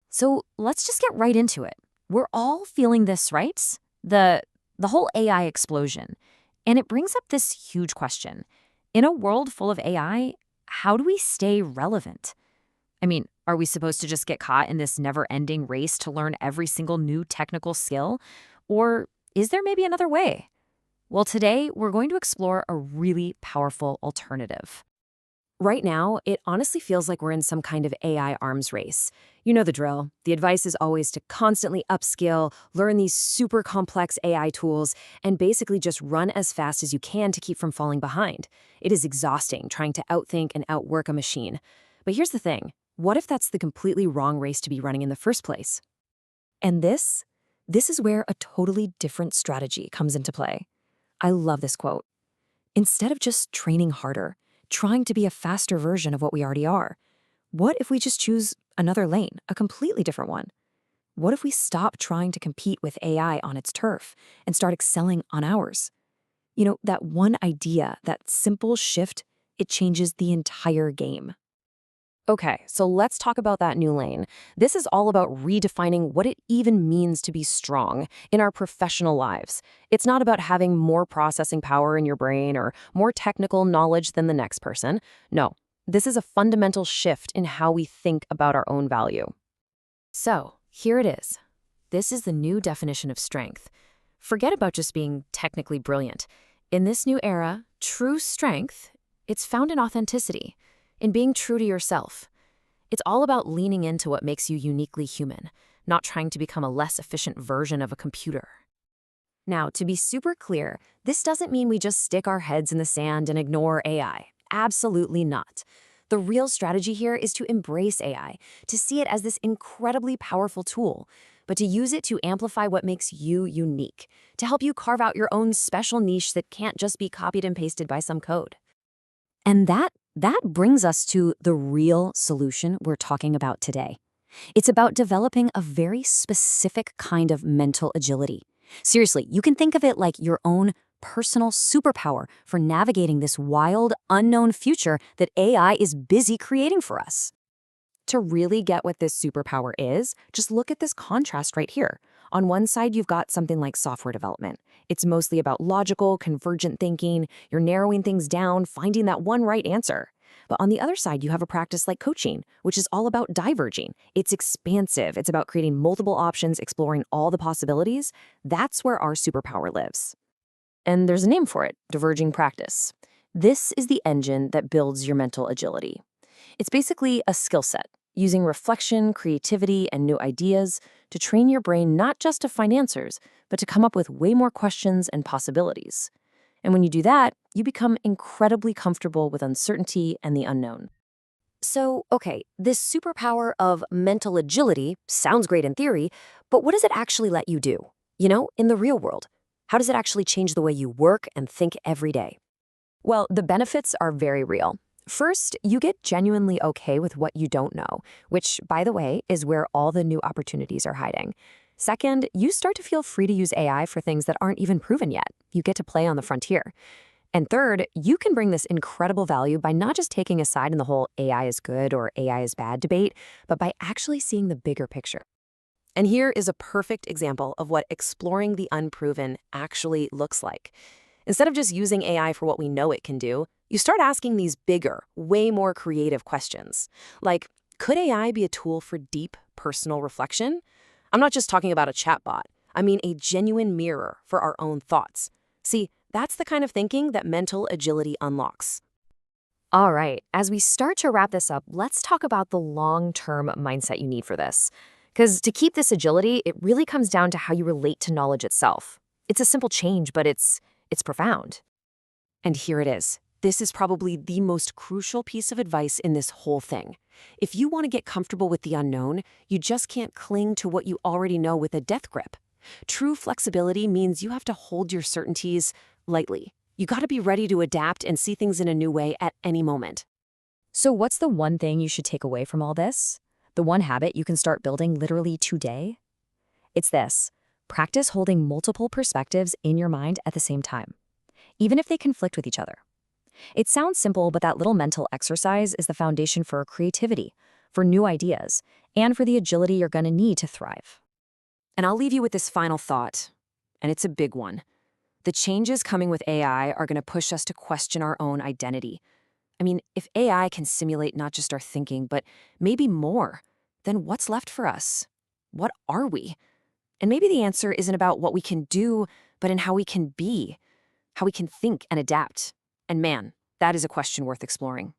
So let's just get right into it. We're all feeling this, right? The whole AI explosion. And it brings up this huge question. In a world full of AI, how do we stay relevant? I mean, are we supposed to just get caught in this never-ending race to learn every single new technical skill? Or is there maybe another way? Well, today we're going to explore a really powerful alternative. Right now, it honestly feels like we're in some kind of AI arms race. You know the drill. The advice is always to constantly upskill, learn these super complex AI tools, and basically just run as fast as you can to keep from falling behind. It is exhausting trying to outthink and outwork a machine. But here's the thing. What if that's the completely wrong race to be running in the first place? And this is where a totally different strategy comes into play. I love this quote. Instead of just training harder, trying to be a faster version of what we already are, what if we just choose another lane, a completely different one? What if we stop trying to compete with AI on its turf and start excelling on ours? You know, that one idea, that simple shift, it changes the entire game. Okay, so let's talk about that new lane. This is all about redefining what it even means to be strong in our professional lives. It's not about having more processing power in your brain or more technical knowledge than the next person. No, this is a fundamental shift in how we think about our own value. So, here it is. This is the new definition of strength. Forget about just being technically brilliant. In this new era, true strength, it's found in authenticity, in being true to yourself. It's all about leaning into what makes you uniquely human, not trying to become a less efficient version of a computer. Now, to be super clear, this doesn't mean we just stick our heads in the sand and ignore AI. Absolutely not. The real strategy here is to embrace AI, to see it as this incredibly powerful tool, but to use it to amplify what makes you unique, to help you carve out your own special niche that can't just be copied and pasted by some code. And that brings us to the real solution we're talking about today. It's about developing a very specific kind of mental agility. Seriously, you can think of it like your own personal superpower for navigating this wild, unknown future that AI is busy creating for us. To really get what this superpower is, just look at this contrast right here. On one side, you've got something like software development. It's mostly about logical, convergent thinking. You're narrowing things down, finding that one right answer. But on the other side, you have a practice like coaching, which is all about diverging. It's expansive. It's about creating multiple options, exploring all the possibilities. That's where our superpower lives. And there's a name for it, diverging practice. This is the engine that builds your mental agility. It's basically a skill set, using reflection, creativity, and new ideas to train your brain not just to find answers, but to come up with way more questions and possibilities. And when you do that, you become incredibly comfortable with uncertainty and the unknown. So, okay, this superpower of mental agility sounds great in theory, but what does it actually let you do? You know, in the real world, how does it actually change the way you work and think every day? Well, the benefits are very real. First, you get genuinely okay with what you don't know, which, by the way, is where all the new opportunities are hiding. Second, you start to feel free to use AI for things that aren't even proven yet. You get to play on the frontier. And third, you can bring this incredible value by not just taking a side in the whole AI is good or AI is bad debate, but by actually seeing the bigger picture. And here is a perfect example of what exploring the unproven actually looks like. Instead of just using AI for what we know it can do, you start asking these bigger, way more creative questions. Like, could AI be a tool for deep, personal reflection? I'm not just talking about a chatbot. I mean a genuine mirror for our own thoughts. See, that's the kind of thinking that mental agility unlocks. All right, as we start to wrap this up, let's talk about the long-term mindset you need for this. Because to keep this agility, it really comes down to how you relate to knowledge itself. It's a simple change, but it's profound. And here it is. This is probably the most crucial piece of advice in this whole thing. If you want to get comfortable with the unknown, you just can't cling to what you already know with a death grip. True flexibility means you have to hold your certainties lightly. You got to be ready to adapt and see things in a new way at any moment. So what's the one thing you should take away from all this? The one habit you can start building literally today? It's this. Practice holding multiple perspectives in your mind at the same time, even if they conflict with each other. It sounds simple, but that little mental exercise is the foundation for creativity, for new ideas, and for the agility you're going to need to thrive. And I'll leave you with this final thought, and it's a big one. The changes coming with AI are going to push us to question our own identity. I mean, if AI can simulate not just our thinking, but maybe more, then what's left for us? What are we? And maybe the answer isn't about what we can do, but in how we can be, how we can think and adapt. And man, that is a question worth exploring.